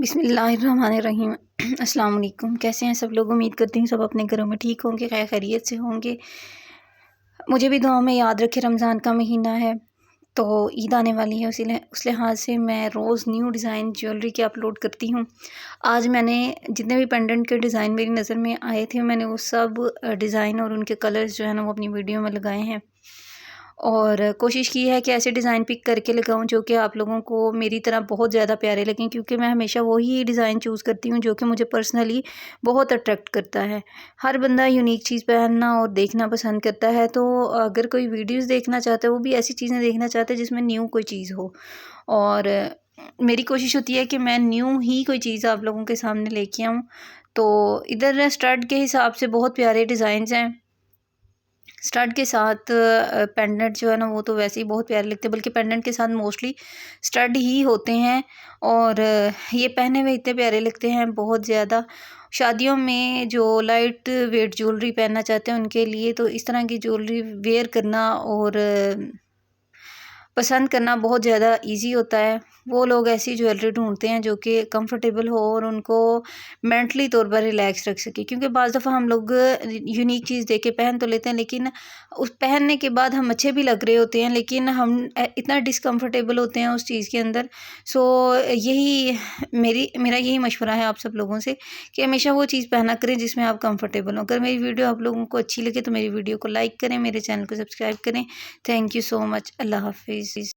बिस्मिल्लाहिर्रहमानिर्रहीम। अस्सलाम वालेकुम। कैसे हैं सब लोग? उम्मीद करती हूँ सब अपने घरों में ठीक होंगे, खैर खैरियत से होंगे। मुझे भी दुआ में याद रखें, रमज़ान का महीना है तो ईद आने वाली है, उस लिहाज से मैं रोज़ न्यू डिज़ाइन ज्वेलरी के अपलोड करती हूँ। आज मैंने जितने भी पेंडेंट के डिज़ाइन मेरी नज़र में आए थे, मैंने वो सब डिज़ाइन और उनके कलर्स जो है ना वो अपनी वीडियो में लगाए हैं और कोशिश की है कि ऐसे डिज़ाइन पिक करके लगाऊं जो कि आप लोगों को मेरी तरह बहुत ज़्यादा प्यारे लगें, क्योंकि मैं हमेशा वही डिज़ाइन चूज़ करती हूं जो कि मुझे पर्सनली बहुत अट्रैक्ट करता है। हर बंदा यूनिक चीज़ पहनना और देखना पसंद करता है, तो अगर कोई वीडियोस देखना चाहता है वो भी ऐसी चीज़ें देखना चाहता है जिसमें न्यू कोई चीज़ हो। और मेरी कोशिश होती है कि मैं न्यू ही कोई चीज़ आप लोगों के सामने लेके आऊँ। तो इधर स्टड के हिसाब से बहुत प्यारे डिज़ाइंस हैं। स्टड के साथ पेंडेंट जो है ना वो तो वैसे ही बहुत प्यारे लगते हैं, बल्कि पेंडेंट के साथ मोस्टली स्टड ही होते हैं। और ये पहने हुए इतने प्यारे लगते हैं बहुत ज़्यादा। शादियों में जो लाइट वेट ज्वेलरी पहनना चाहते हैं उनके लिए तो इस तरह की ज्वेलरी वेयर करना और पसंद करना बहुत ज़्यादा इजी होता है। वो लोग ऐसी ज्वेलरी ढूंढते हैं जो कि कंफर्टेबल हो और उनको मेंटली तौर पर रिलैक्स रख सके, क्योंकि बाज़ दफ़ा हम लोग यूनिक चीज़ देख के पहन तो लेते हैं, लेकिन उस पहनने के बाद हम अच्छे भी लग रहे होते हैं लेकिन हम इतना डिसकंफर्टेबल होते हैं उस चीज़ के अंदर। सो यही मेरा यही मशवरा है आप सब लोगों से कि हमेशा वो चीज़ पहना करें जिसमें आप कंफर्टेबल हो। अगर मेरी वीडियो आप लोगों को अच्छी लगे तो मेरी वीडियो को लाइक करें, मेरे चैनल को सब्सक्राइब करें। Thank you so much. अल्लाह हाफिज़।